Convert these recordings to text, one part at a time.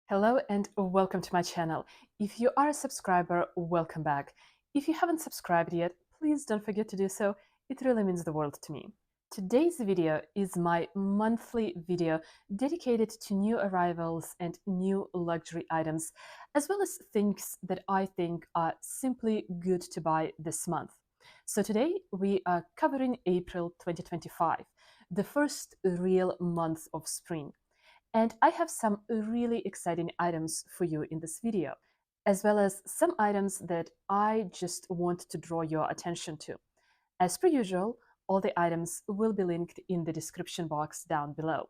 Hello and welcome to my channel. If you are a subscriber, welcome back. If you haven't subscribed yet, please don't forget to do so. It really means the world to me. Today's video is my monthly video dedicated to new arrivals and new luxury items, as well as things that I think are simply good to buy this month. So today we are covering April 2025, the first real month of spring. And I have some really exciting items for you in this video, as well as some items that I just want to draw your attention to. As per usual, all the items will be linked in the description box down below.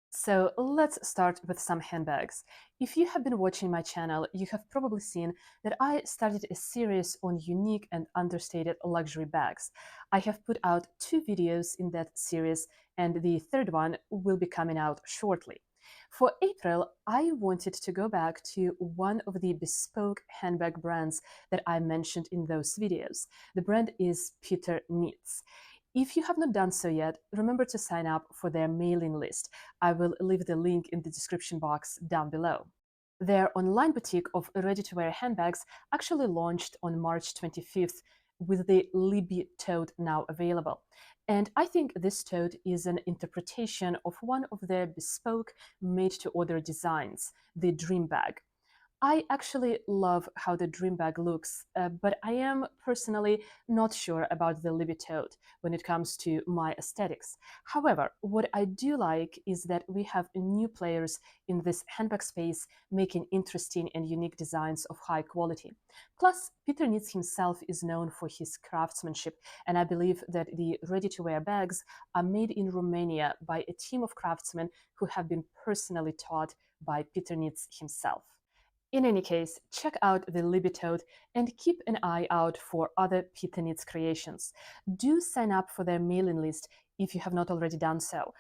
So let's start with some handbags. If you have been watching my channel, you have probably seen that I started a series on unique and understated luxury bags. I have put out 2 videos in that series, and the third one will be coming out shortly. For April, I wanted to go back to one of the bespoke handbag brands that I mentioned in those videos. The brand is Peter Nitz. If you have not done so yet, remember to sign up for their mailing list. I will leave the link in the description box down below. Their online boutique of ready-to-wear handbags actually launched on March 25th with the Libby tote now available. And I think this tote is an interpretation of one of their bespoke made-to-order designs, the Dream Bag. I actually love how the Dream Bag looks, but I am personally not sure about the Libby tote when it comes to my aesthetics. However, what I do like is that we have new players in this handbag space making interesting and unique designs of high quality. Plus, Peter Nitz himself is known for his craftsmanship, and I believe that the ready-to-wear bags are made in Romania by a team of craftsmen who have been personally taught by Peter Nitz himself. In any case, check out the Libby tote and keep an eye out for other Peter Nitz creations. Do sign up for their mailing list if you have not already done so.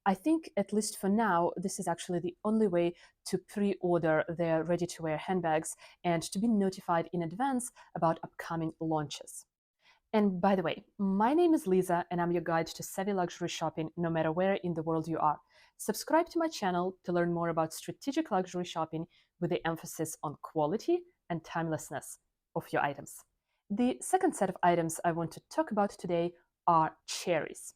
I think, at least for now, this is actually the only way to pre-order their ready-to-wear handbags and to be notified in advance about upcoming launches. And by the way, my name is Lisa, and I'm your guide to savvy luxury shopping no matter where in the world you are. Subscribe to my channel to learn more about strategic luxury shopping with the emphasis on quality and timelessness of your items. The second set of items I want to talk about today are cherries.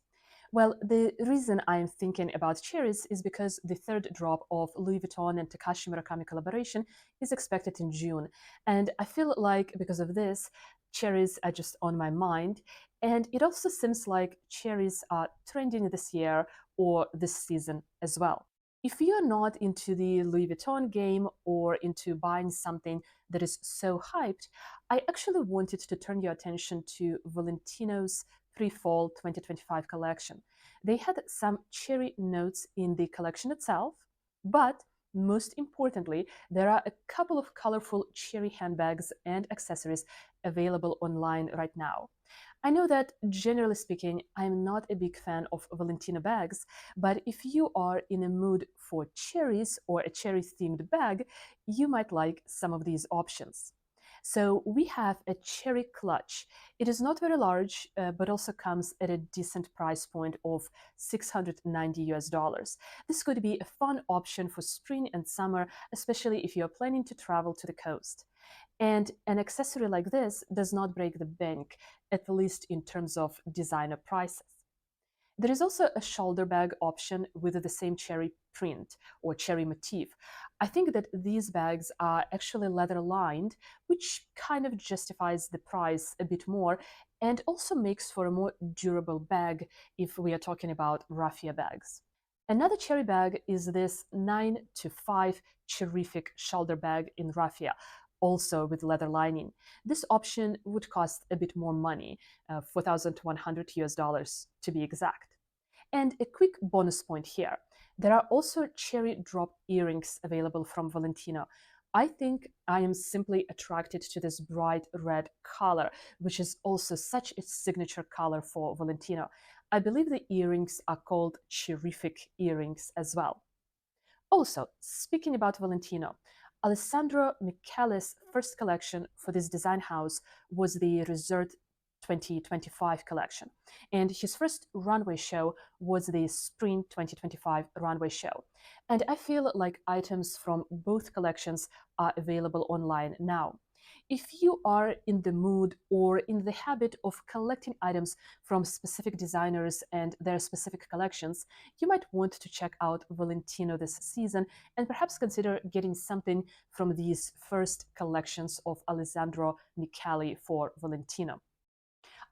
Well, the reason I'm thinking about cherries is because the third drop of Louis Vuitton and Takashi Murakami collaboration is expected in June. And I feel like because of this, cherries are just on my mind. And it also seems like cherries are trending this year or this season as well. If you're not into the Louis Vuitton game or into buying something that is so hyped, I actually wanted to turn your attention to Valentino's pre-fall 2025 collection. They had some cherry notes in the collection itself, but most importantly, there are a couple of colorful cherry handbags and accessories available online right now. I know that, generally speaking, I'm not a big fan of Valentino bags, but if you are in a mood for cherries or a cherry-themed bag, you might like some of these options. So we have a cherry clutch. It is not very large, but also comes at a decent price point of $690 US. This could be a fun option for spring and summer, especially if you're planning to travel to the coast. And an accessory like this does not break the bank, at least in terms of designer prices. There is also a shoulder bag option with the same cherry print or cherry motif. I think that these bags are actually leather lined, which kind of justifies the price a bit more and also makes for a more durable bag if we are talking about raffia bags. Another cherry bag is this 9 to 5 Cherrific shoulder bag in raffia, also with leather lining. This option would cost a bit more money, $4,100 to be exact. And a quick bonus point here. There are also cherry drop earrings available from Valentino. I think I am simply attracted to this bright red color, which is also such a signature color for Valentino. I believe the earrings are called Cherrific earrings as well. Also, speaking about Valentino, Alessandro Michele's first collection for this design house was the Resort 2025 collection. And his first runway show was the Spring 2025 runway show. And I feel like items from both collections are available online now. If you are in the mood or in the habit of collecting items from specific designers and their specific collections, you might want to check out Valentino this season and perhaps consider getting something from these first collections of Alessandro Michele for Valentino.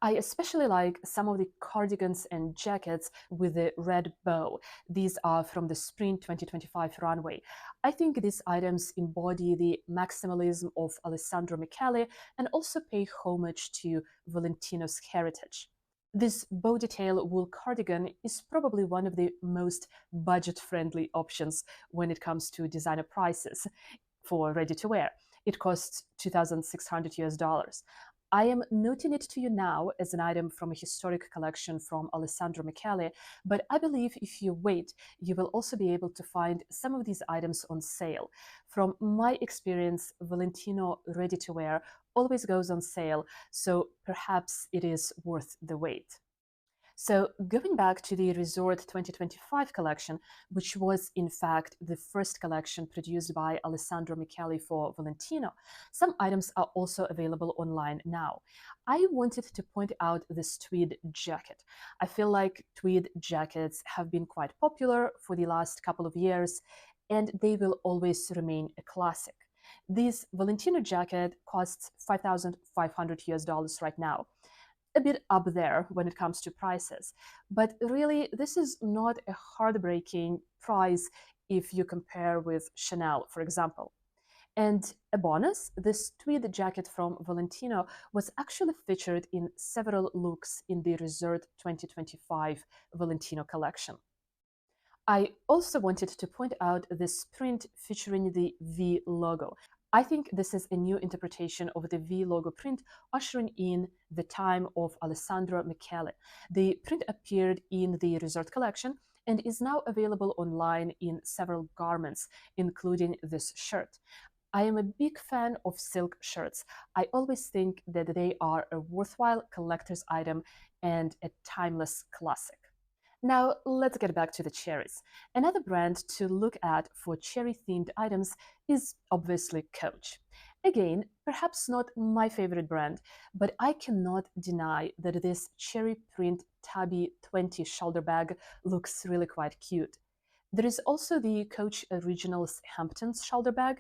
I especially like some of the cardigans and jackets with the red bow. These are from the Spring 2025 runway. I think these items embody the maximalism of Alessandro Michele and also pay homage to Valentino's heritage. This bow detail wool cardigan is probably one of the most budget-friendly options when it comes to designer prices for ready to wear. It costs 2,600 US dollars. I am noting it to you now as an item from a historic collection from Alessandro Michele, but I believe if you wait, you will also be able to find some of these items on sale. From my experience, Valentino ready to wear always goes on sale, so perhaps it is worth the wait. So going back to the Resort 2025 collection, which was in fact the first collection produced by Alessandro Michele for Valentino, some items are also available online now. I wanted to point out this tweed jacket. I feel like tweed jackets have been quite popular for the last couple of years, and they will always remain a classic. This Valentino jacket costs 5,500 US dollars right now, a bit up there when it comes to prices. But really, this is not a heartbreaking price if you compare with Chanel, for example. And a bonus, this tweed jacket from Valentino was actually featured in several looks in the Resort 2025 Valentino collection. I also wanted to point out this print featuring the V logo. I think this is a new interpretation of the V logo print, ushering in the time of Alessandro Michele. The print appeared in the Resort collection and is now available online in several garments, including this shirt. I am a big fan of silk shirts. I always think that they are a worthwhile collector's item and a timeless classic. Now, let's get back to the cherries. Another brand to look at for cherry-themed items is obviously Coach. Again, perhaps not my favorite brand, but I cannot deny that this cherry print tabby 20 shoulder bag looks really quite cute. There is also the Coach Originals Hamptons shoulder bag.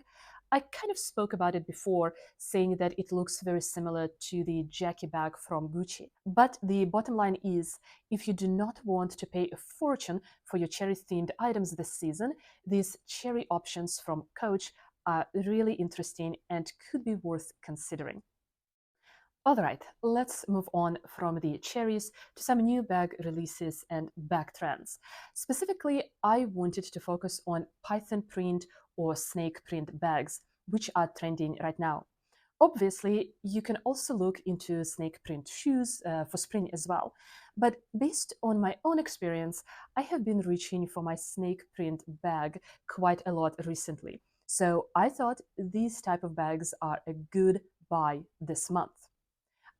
I kind of spoke about it before, saying that it looks very similar to the Jackie bag from Gucci. But the bottom line is, if you do not want to pay a fortune for your cherry-themed items this season, these cherry options from Coach are really interesting and could be worth considering. All right, let's move on from the cherries to some new bag releases and bag trends. Specifically, I wanted to focus on python print or snake print bags, which are trending right now. Obviously, you can also look into snake print shoes for spring as well. But based on my own experience, I have been reaching for my snake print bag quite a lot recently. So I thought these type of bags are a good buy this month.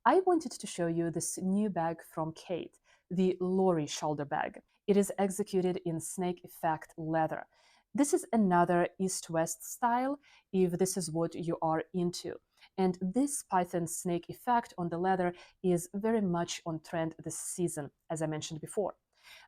I wanted to show you this new bag from Kate, the Loewe shoulder bag. It is executed in snake effect leather. This is another East-West style, if this is what you are into. And this python snake effect on the leather is very much on trend this season, as I mentioned before.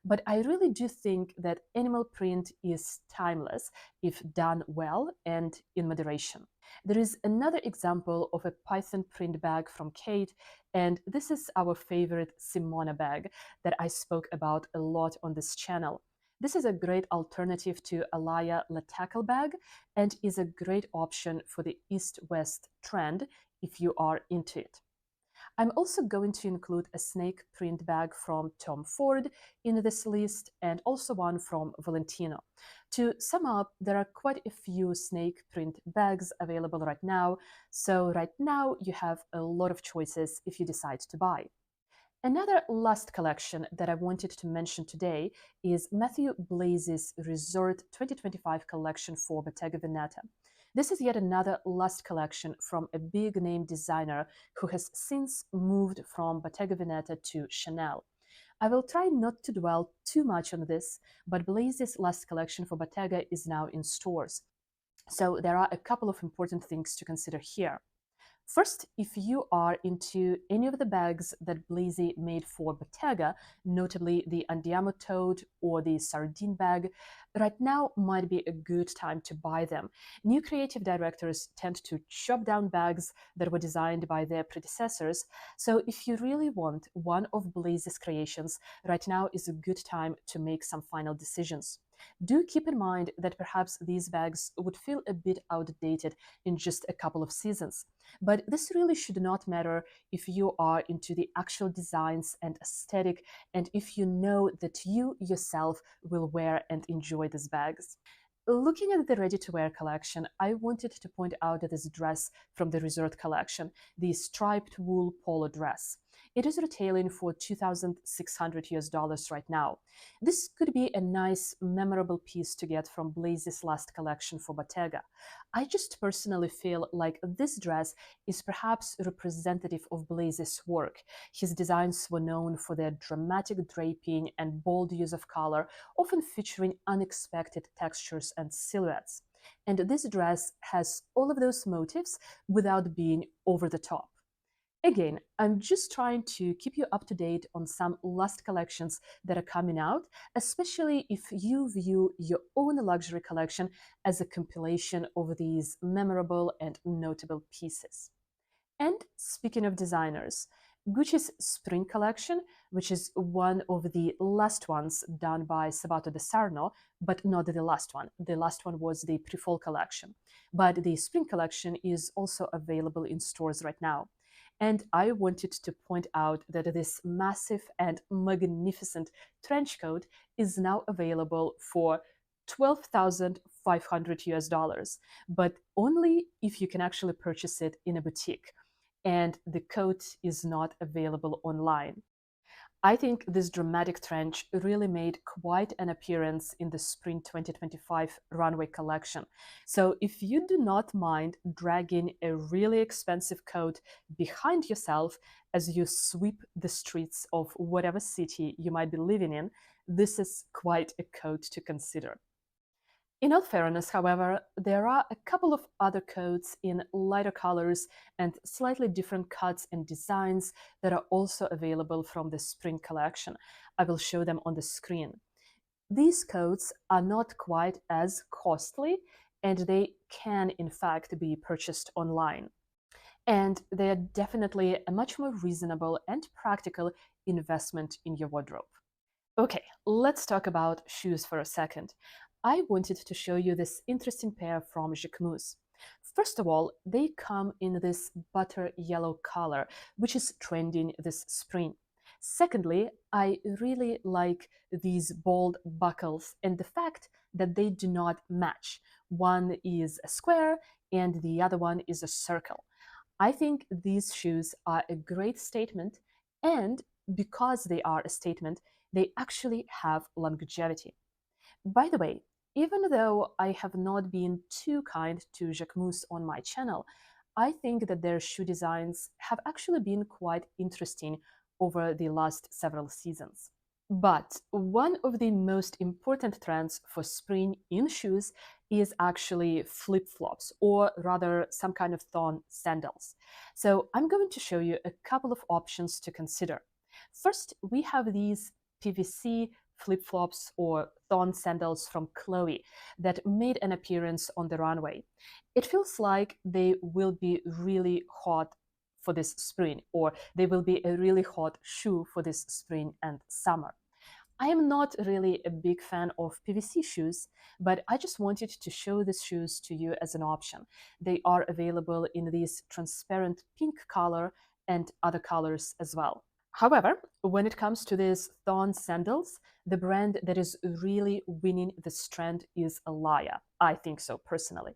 But I really do think that animal print is timeless if done well and in moderation. There is another example of a python print bag from Kate, and this is our favorite Simona bag that I spoke about a lot on this channel. This is a great alternative to Alaia Latakel bag and is a great option for the East-West trend if you are into it. I'm also going to include a snake print bag from Tom Ford in this list and also one from Valentino. To sum up, there are quite a few snake print bags available right now, so right now you have a lot of choices if you decide to buy. Another last collection that I wanted to mention today is Matthew Blazy's Resort 2025 collection for Bottega Veneta. This is yet another last collection from a big name designer who has since moved from Bottega Veneta to Chanel. I will try not to dwell too much on this, but Blazy's last collection for Bottega is now in stores. So there are a couple of important things to consider here. First, if you are into any of the bags that Blazy made for Bottega, notably the Andiamo tote or the sardine bag, right now might be a good time to buy them. New creative directors tend to chop down bags that were designed by their predecessors, so if you really want one of Blazy's creations, right now is a good time to make some final decisions. Do keep in mind that perhaps these bags would feel a bit outdated in just a couple of seasons. But this really should not matter if you are into the actual designs and aesthetic, and if you know that you yourself will wear and enjoy these bags. Looking at the ready-to-wear collection, I wanted to point out this dress from the Resort collection, the striped wool polo dress. It is retailing for 2,600 US dollars right now. This could be a nice, memorable piece to get from Blazy's last collection for Bottega. I just personally feel like this dress is perhaps representative of Blazy's work. His designs were known for their dramatic draping and bold use of color, often featuring unexpected textures and silhouettes. And this dress has all of those motifs without being over the top. Again, I'm just trying to keep you up to date on some last collections that are coming out, especially if you view your own luxury collection as a compilation of these memorable and notable pieces. And speaking of designers, Gucci's Spring collection, which is one of the last ones done by Sabato De Sarno, but not the last one. The last one was the pre-fall collection. But the Spring collection is also available in stores right now. And I wanted to point out that this massive and magnificent trench coat is now available for 12,500 US dollars, but only if you can actually purchase it in a boutique, and the coat is not available online. I think this dramatic trench really made quite an appearance in the Spring 2025 runway collection. So if you do not mind dragging a really expensive coat behind yourself as you sweep the streets of whatever city you might be living in, this is quite a coat to consider. In all fairness, however, there are a couple of other coats in lighter colors and slightly different cuts and designs that are also available from the spring collection. I will show them on the screen. These coats are not quite as costly, and they can in fact be purchased online. And they are definitely a much more reasonable and practical investment in your wardrobe. Okay, let's talk about shoes for a second. I wanted to show you this interesting pair from Jacquemus. First of all, they come in this butter yellow color, which is trending this spring. Secondly, I really like these bold buckles and the fact that they do not match. One is a square and the other one is a circle. I think these shoes are a great statement, and because they are a statement, they actually have longevity. By the way, even though I have not been too kind to Jacquemus on my channel, I think that their shoe designs have actually been quite interesting over the last several seasons. But one of the most important trends for spring in shoes is actually flip-flops, or rather some kind of thong sandals. So I'm going to show you a couple of options to consider. First, we have these PVC flip-flops or thong sandals from Loewe that made an appearance on the runway. It feels like they will be really hot for this spring, or they will be a really hot shoe for this spring and summer. I am not really a big fan of PVC shoes, but I just wanted to show these shoes to you as an option. They are available in this transparent pink color and other colors as well. However, when it comes to these thong sandals, the brand that is really winning this trend is Alaia. I think so personally.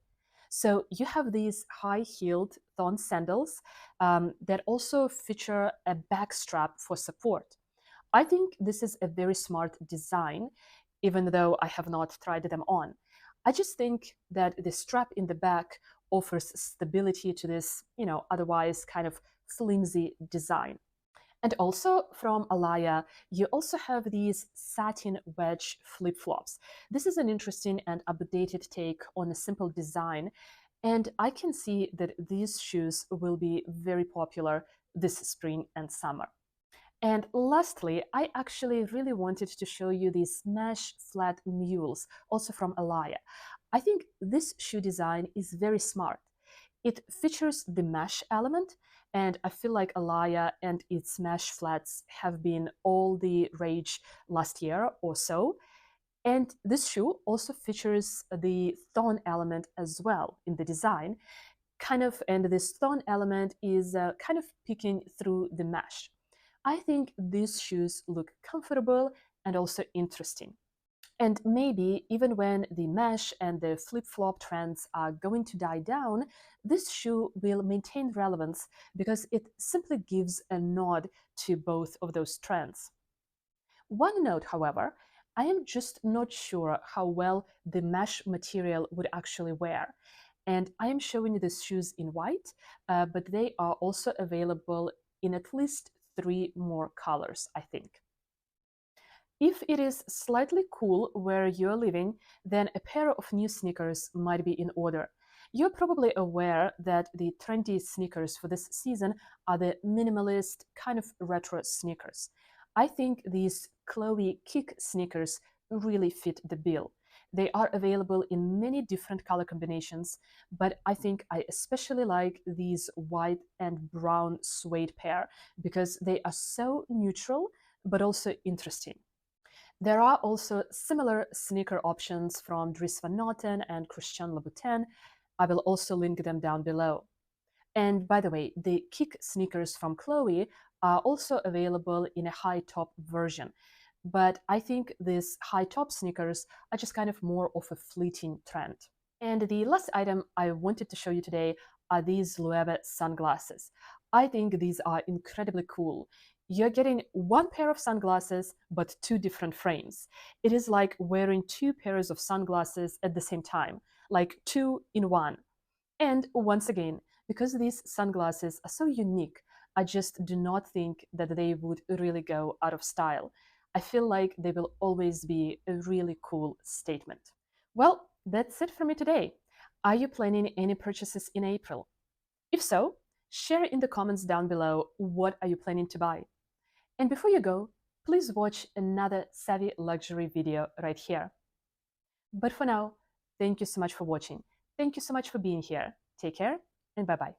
So you have these high-heeled thon sandals that also feature a back strap for support. I think this is a very smart design, even though I have not tried them on. I just think that the strap in the back offers stability to this, otherwise kind of flimsy design. And also from Alaia, you also have these satin wedge flip-flops. This is an interesting and updated take on a simple design, and I can see that these shoes will be very popular this spring and summer. And lastly, I actually really wanted to show you these mesh flat mules, also from Alaia. I think this shoe design is very smart. It features the mesh element, and I feel like Alaia and its mesh flats have been all the rage last year or so. And this shoe also features the thon element as well in the design, and this thon element is kind of peeking through the mesh. I think these shoes look comfortable and also interesting. And maybe even when the mesh and the flip-flop trends are going to die down, this shoe will maintain relevance because it simply gives a nod to both of those trends. One note, however, I am just not sure how well the mesh material would actually wear. And I am showing these shoes in white, but they are also available in at least 3 more colors, I think. If it is slightly cool where you're living, then a pair of new sneakers might be in order. You're probably aware that the trendy sneakers for this season are the minimalist, kind of retro sneakers. I think these Chloe Kick sneakers really fit the bill. They are available in many different color combinations, but I think I especially like these white and brown suede pair because they are so neutral but also interesting. There are also similar sneaker options from Dries Van Noten and Christian Louboutin. I will also link them down below. And by the way, the Kick sneakers from Chloe are also available in a high top version. But I think these high top sneakers are just kind of more of a fleeting trend. And the last item I wanted to show you today are these Loewe sunglasses. I think these are incredibly cool. You're getting one pair of sunglasses, but 2 different frames. It is like wearing 2 pairs of sunglasses at the same time, like 2 in 1. And once again, because these sunglasses are so unique, I just do not think that they would really go out of style. I feel like they will always be a really cool statement. Well, that's it for me today. Are you planning any purchases in April? If so, share in the comments down below what are you planning to buy. And before you go, please watch another savvy luxury video right here. But for now, thank you so much for watching. Thank you so much for being here. Take care and bye-bye.